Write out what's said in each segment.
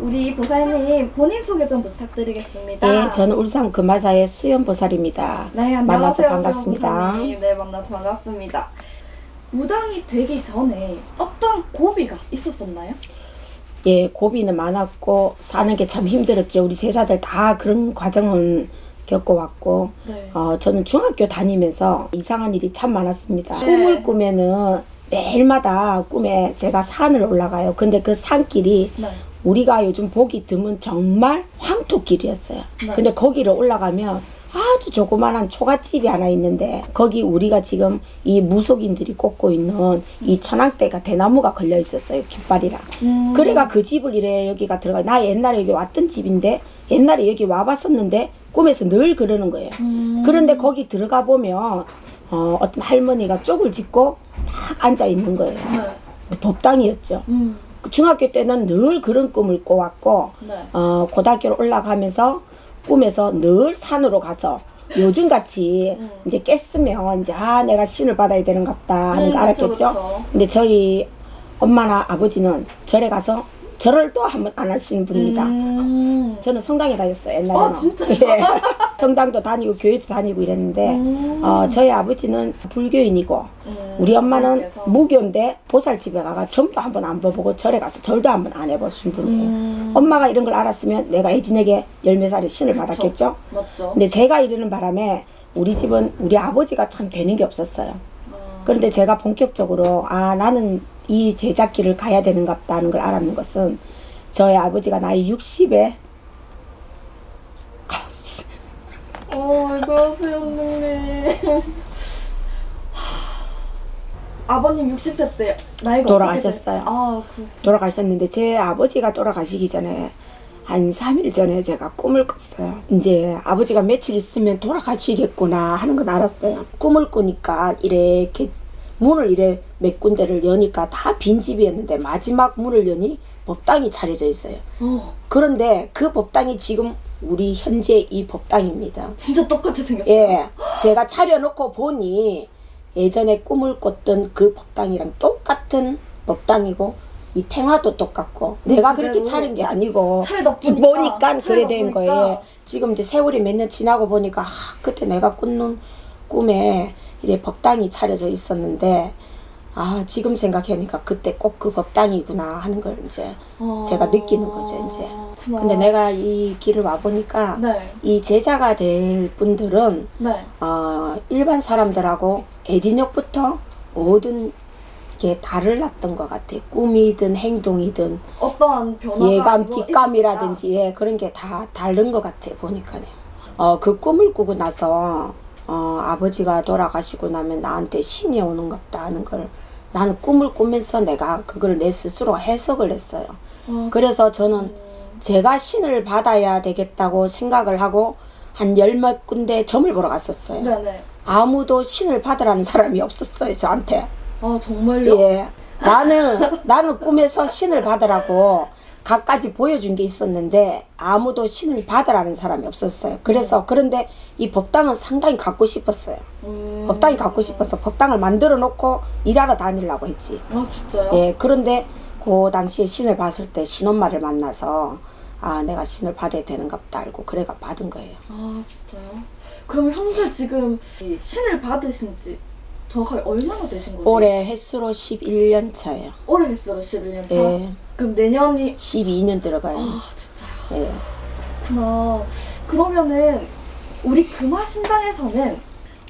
우리 보살님 본인 소개 좀 부탁드리겠습니다. 예, 저는 울산 금화사의 수연보살입니다. 네, 안녕하세요. 만나서 반갑습니다. 네, 만나서 반갑습니다. 무당이 되기 전에 어떤 고비가 있었었나요? 예, 고비는 많았고 사는 게 참 힘들었죠. 우리 제자들 다 그런 과정은 겪어왔고 네. 저는 중학교 다니면서 이상한 일이 참 많았습니다. 네. 꿈을 꾸면은 매일마다 꿈에 제가 산을 올라가요. 근데 그 산길이 네. 우리가 요즘 보기 드문 정말 황토길이었어요. 네. 근데 거기를 올라가면 아주 조그만한 초가집이 하나 있는데 거기 우리가 지금 이 무속인들이 꽂고 있는 이 천왕대가 대나무가 걸려 있었어요. 깃발이랑. 그래가 그 집을 이래 여기가 들어가. 나 옛날에 여기 왔던 집인데 옛날에 여기 와봤었는데 꿈에서 늘 그러는 거예요. 그런데 거기 들어가 보면 어떤 할머니가 쪽을 짚고 딱 앉아 있는 거예요. 네. 법당이었죠. 중학교 때는 늘 그런 꿈을 꿔왔고 네. 고등학교로 올라가면서 꿈에서 늘 산으로 가서 요즘같이 이제 깼으면 이제 내가 신을 받아야 되는갑다 하는 거 알았겠죠. 그쵸. 근데 저희 엄마나 아버지는 절에 가서 절을 또 한 번 안 하시는 분입니다. 저는 성당에 다녔어요 옛날에는. 진짜요? 예. 성당도 다니고 교회도 다니고 이랬는데 저희 아버지는 불교인이고 우리 엄마는 그래서. 무교인데 보살집에 가가 점도 한 번 안 봐보고 절에 가서 절도 한 번 안 해보신 분이에요. 엄마가 이런 걸 알았으면 내가 애진에게 열몇 살에 신을 그쵸. 받았겠죠. 맞죠. 근데 제가 이러는 바람에 우리 집은 우리 아버지가 참 되는 게 없었어요. 그런데 제가 본격적으로 나는 이 제작길을 가야 되는갑다 하는 걸 알았는 것은 저희 아버지가 나이 60에 왜 그러세요, 선생님? 아버님 60세 때 나이가 돌아가셨어요. 어떻게 돌아가셨는데 제 아버지가 돌아가시기 전에 한 3일 전에 제가 꿈을 꿨어요. 이제 아버지가 며칠 있으면 돌아가시겠구나 하는 건 알았어요. 꿈을 꾸니까 이렇게 문을 이래 몇 군데를 여니까 다 빈집이었는데 마지막 문을 여니 법당이 차려져 있어요. 그런데 그 법당이 지금 우리 현재 이 법당입니다. 진짜 똑같이 생겼어요. 예, 제가 차려놓고 보니 예전에 꿈을 꿨던 그 법당이랑 똑같은 법당이고 이 탱화도 똑같고 내가 그렇게 차린 게 아니고 보니까 그래 된 거예요. 지금 이제 세월이 몇 년 지나고 보니까 그때 내가 꾼 꿈에 이래 법당이 차려져 있었는데 지금 생각하니까 그때 꼭 그 법당이구나 하는 걸 이제 제가 느끼는 거죠 이제. 근데 내가 이 길을 와 보니까 네. 이 제자가 될 분들은 네. 일반 사람들하고 애진역부터 모든 게 달랐던 것 같아요. 꿈이든 행동이든 어떠한 변화가 예감, 직감이라든지 그런 게 다 다른 것 같아요 보니까요. 그 꿈을 꾸고 나서 아버지가 돌아가시고 나면 나한테 신이 오는갑다 하는 걸 나는 꿈을 꾸면서 내가 그걸 내 스스로 해석을 했어요. 그래서 저는 제가 신을 받아야 되겠다고 생각을 하고 한 열몇 군데 점을 보러 갔었어요. 네네. 아무도 신을 받으라는 사람이 없었어요 저한테. 정말요? 예. 나는 꿈에서 신을 받으라고 갖가지 보여준 게 있었는데 아무도 신을 받으라는 사람이 없었어요. 그래서 그런데 이 법당은 상당히 갖고 싶었어요. 법당이 갖고 싶어서 법당을 만들어 놓고 일하러 다니려고 했지. 진짜요? 예. 그런데 그 당시에 신을 봤을 때 신엄마를 만나서 내가 신을 받아야 되는갑다 알고 그래가 받은 거예요. 진짜요? 그럼 현재 지금 신을 받으신 지 정확하게 얼마나 되신 거죠? 올해 횟수로 11년 차예요. 올해 횟수로 11년 차? 예. 그럼 내년이 12년 들어가요. 진짜요? 예. 그렇구나. 그러면은 우리 금화신당에서는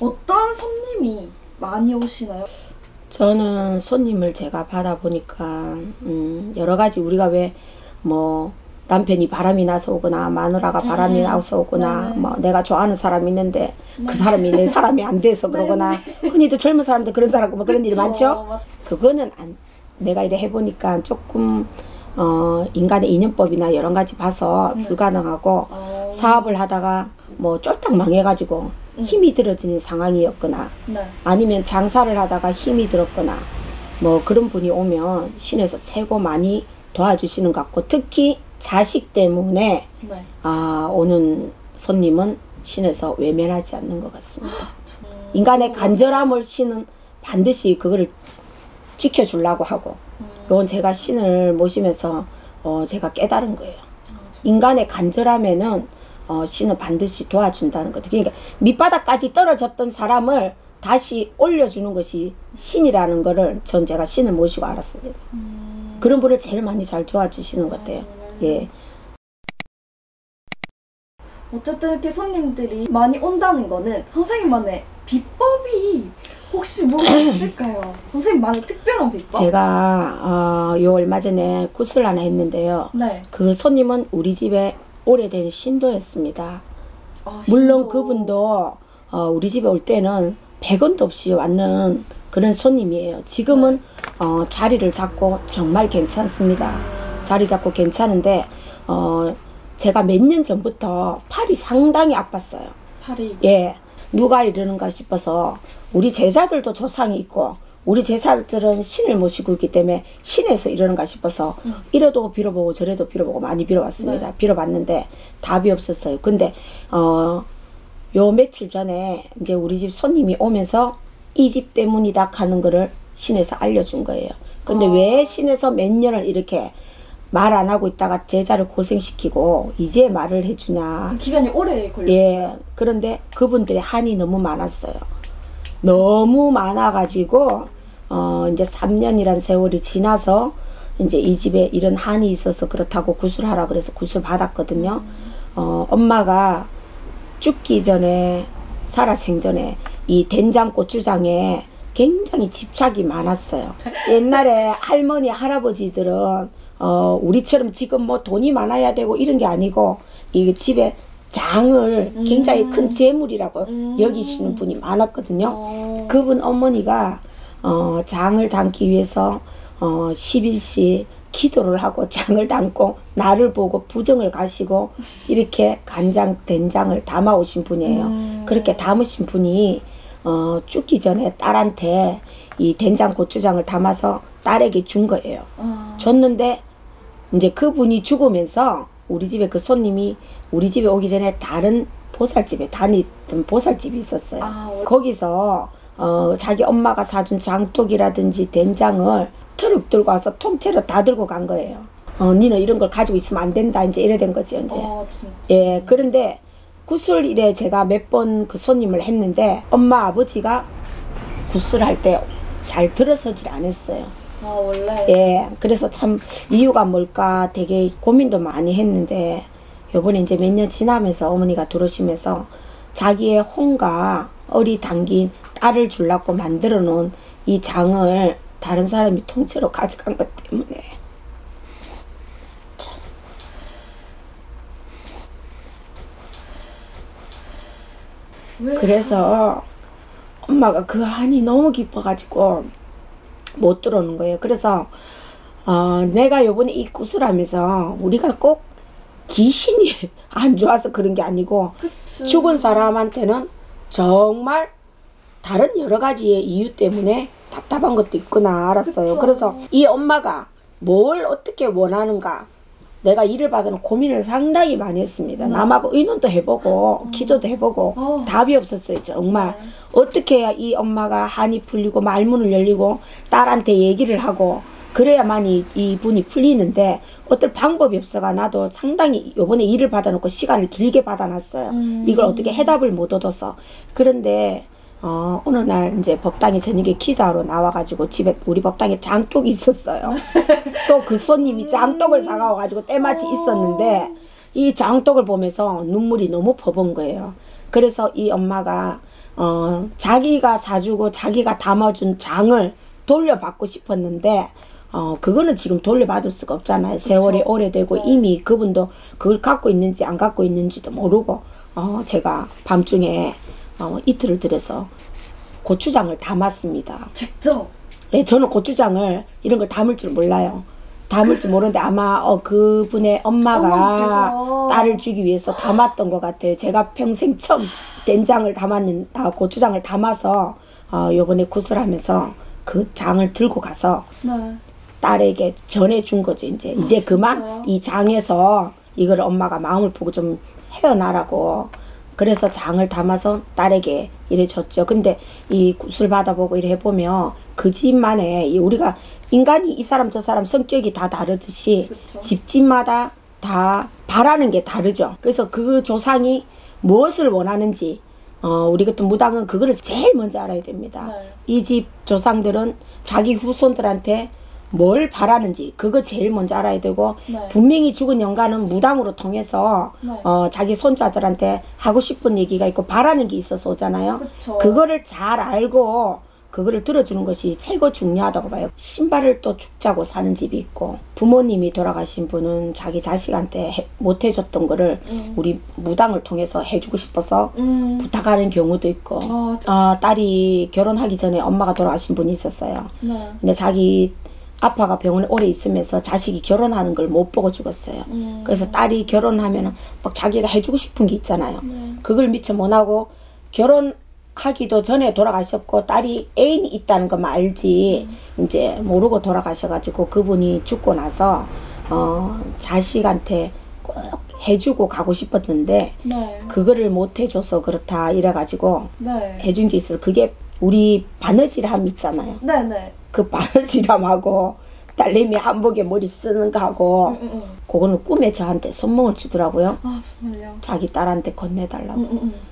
어떤 손님이 많이 오시나요? 저는 손님을 제가 받아보니까 여러 가지 우리가 왜 뭐 남편이 바람이 나서 오거나 마누라가 바람이 나서 오거나 뭐 내가 좋아하는 사람이 있는데 그 사람이 내 사람이 안 돼서 그러거나 흔히도 젊은 사람들 그런 사람 뭐 그런 일이 많죠. 그거는 내가 이래 해보니까 조금 인간의 인연법이나 여러 가지 봐서 불가능하고 사업을 하다가 뭐 쫄딱 망해가지고 힘이 들어지는 상황이었거나 아니면 장사를 하다가 힘이 들었거나 뭐 그런 분이 오면 신에서 최고 많이 도와주시는 것 같고 특히 자식 때문에 오는 손님은 신에서 외면하지 않는 것 같습니다. 인간의 간절함을 신은 반드시 그거를 지켜주려고 하고 이건 제가 신을 모시면서 제가 깨달은 거예요. 인간의 간절함에는 신은 반드시 도와준다는 거죠. 그러니까 밑바닥까지 떨어졌던 사람을 다시 올려주는 것이 신이라는 거를 제가 신을 모시고 알았습니다. 그런 분을 제일 많이 잘 도와주시는 것 같아요. 예. 어쨌든 이렇게 손님들이 많이 온다는 거는 선생님만의 비법이 혹시 뭐가 있을까요? 선생님만의 특별한 비법? 제가 요 얼마 전에 굿을 하나 했는데요. 네. 그 손님은 우리 집에 오래된 신도였습니다. 물론 신도. 그분도 우리 집에 올 때는 100원도 없이 왔는 그런 손님이에요. 지금은 자리를 잡고 정말 괜찮습니다. 자리 잡고 괜찮은데 제가 몇 년 전부터 팔이 상당히 아팠어요. 팔이? 예. 누가 이러는가 싶어서 우리 제자들도 조상이 있고 우리 제자들은 신을 모시고 있기 때문에 신에서 이러는가 싶어서 이래도 빌어보고 저래도 빌어보고 많이 빌어왔습니다. 네. 빌어봤는데 답이 없었어요. 근데 요 며칠 전에 이제 우리 집 손님이 오면서 이 집 때문이다 하는 거를 신에서 알려준 거예요. 근데 왜 신에서 몇 년을 이렇게 말 안 하고 있다가 제자를 고생시키고 이제 말을 해주냐. 그 기간이 오래 걸렸어요. 예. 그런데 그분들의 한이 너무 많았어요. 너무 많아가지고 이제 3년이란 세월이 지나서 이제 이 집에 이런 한이 있어서 그렇다고 구술하라 그래서 구술 받았거든요. 엄마가 죽기 전에 살아생전에 이 된장 고추장에 굉장히 집착이 많았어요. 옛날에 할머니 할아버지들은 우리처럼 지금 뭐 돈이 많아야 되고 이런 게 아니고 이 집에 장을 굉장히 큰 재물이라고 여기시는 분이 많았거든요. 그분 어머니가 장을 담기 위해서 10일씩 기도를 하고 장을 담고 나를 보고 부정을 가시고 이렇게 간장 된장을 담아 오신 분이에요. 그렇게 담으신 분이 죽기 전에 딸한테 이 된장 고추장을 담아서 딸에게 준 거예요. 줬는데 이제 그분이 죽으면서 우리 집에 그 손님이 우리 집에 오기 전에 다른 보살집에 다니던 보살집이 있었어요. 거기서 자기 엄마가 사준 장독이라든지 된장을 트럭 들고 와서 통째로 다 들고 간 거예요. 니는 이런 걸 가지고 있으면 안 된다. 이제 이래 된 거지, 이제. 예, 그런데 구슬일에 제가 몇 번 그 손님을 했는데 엄마 아버지가 구슬할 때 잘 들어서질 않았어요. 원래? 예, 그래서 참 이유가 뭘까 되게 고민도 많이 했는데 요번에 이제 몇 년 지나면서 어머니가 들어오시면서 자기의 혼과 어리 담긴 딸을 주려고 만들어 놓은 이 장을 다른 사람이 통째로 가져간 것 때문에 참. 그래서 엄마가 그 한이 너무 깊어가지고 못 들어오는 거예요. 그래서 내가 요번에 이 구슬하면서 우리가 꼭 귀신이 안 좋아서 그런 게 아니고 그치. 죽은 사람한테는 정말 다른 여러 가지의 이유 때문에 답답한 것도 있구나 알았어요. 그쵸. 그래서 이 엄마가 뭘 어떻게 원하는가 내가 일을 받으면 고민을 상당히 많이 했습니다. 남하고 의논도 해보고 기도도 해보고 답이 없었어요. 정말 어떻게 해야 이 엄마가 한이 풀리고 말문을 열리고 딸한테 얘기를 하고 그래야만이 이분이 풀리는데 어떤 방법이 없어가 나도 상당히 요번에 일을 받아놓고 시간을 길게 받아놨어요. 이걸 어떻게 해답을 못 얻어서. 그런데 어느 날 이제 법당에 저녁에 기도하러 나와가지고 집에 우리 법당에 장독이 있었어요. 또 그 손님이 장독을 사가와가지고 때마치 있었는데 이 장독을 보면서 눈물이 너무 퍼본 거예요. 그래서 이 엄마가 자기가 사주고 자기가 담아준 장을 돌려받고 싶었는데 그거는 지금 돌려받을 수가 없잖아요. 그쵸. 세월이 오래되고 이미 그분도 그걸 갖고 있는지 안 갖고 있는지도 모르고 제가 밤중에 이틀을 들여서 고추장을 담았습니다. 직접? 네, 저는 고추장을 이런 걸 담을 줄 몰라요. 담을 줄 모르는데 아마 그분의 엄마가 어머니께서. 딸을 주기 위해서 담았던 것 같아요. 제가 평생 처음 된장을 고추장을 담아서 요번에 구슬하면서 그 장을 들고 가서 네. 딸에게 전해준 거죠. 이제 그만 진짜요? 이 장에서 이걸 엄마가 마음을 보고 좀 헤어나라고 그래서 장을 담아서 딸에게 이래 줬죠. 근데 이 굿을 받아보고 이래 해보면 그 집만의 우리가 인간이 이 사람 저 사람 성격이 다 다르듯이 그쵸. 집집마다 다 바라는 게 다르죠. 그래서 그 조상이 무엇을 원하는지 우리 같은 무당은 그거를 제일 먼저 알아야 됩니다. 네. 이 집 조상들은 자기 후손들한테 뭘 바라는지 그거 제일 먼저 알아야 되고 네. 분명히 죽은 영가는 무당으로 통해서 네. 자기 손자들한테 하고 싶은 얘기가 있고 바라는 게 있어서 오잖아요. 그쵸. 그거를 잘 알고 그거를 들어주는 것이 최고 중요하다고 봐요. 신발을 또 죽자고 사는 집이 있고 부모님이 돌아가신 분은 자기 자식한테 못 해줬던 거를 우리 무당을 통해서 해주고 싶어서 부탁하는 경우도 있고 딸이 결혼하기 전에 엄마가 돌아가신 분이 있었어요. 네. 근데 자기 아빠가 병원에 오래 있으면서 자식이 결혼하는 걸 못 보고 죽었어요. 그래서 딸이 결혼하면 막 자기가 해주고 싶은 게 있잖아요. 그걸 미처 못하고 결혼하기도 전에 돌아가셨고 딸이 애인이 있다는 것만 알지 이제 모르고 돌아가셔가지고 그분이 죽고 나서 자식한테 꼭 해주고 가고 싶었는데 네. 그거를 못 해줘서 그렇다 이래가지고 네. 해준 게 있어요. 그게 우리 바느질함 있잖아요. 네네. 그 바느질함하고 딸내미 한복에 머리 쓰는 거하고 그거는 꿈에 저한테 선몽을 주더라고요. 아 정말요? 자기 딸한테 건네달라고.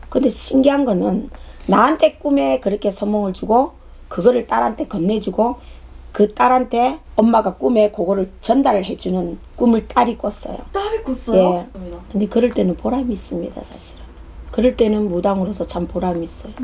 근데 신기한 거는 나한테 꿈에 그렇게 선몽을 주고 그거를 딸한테 건네주고 그 딸한테 엄마가 꿈에 그거를 전달을 해주는 꿈을 딸이 꿨어요. 딸이 컸어요? 예. 근데 그럴 때는 보람이 있습니다, 사실은. 그럴 때는 무당으로서 참 보람이 있어요.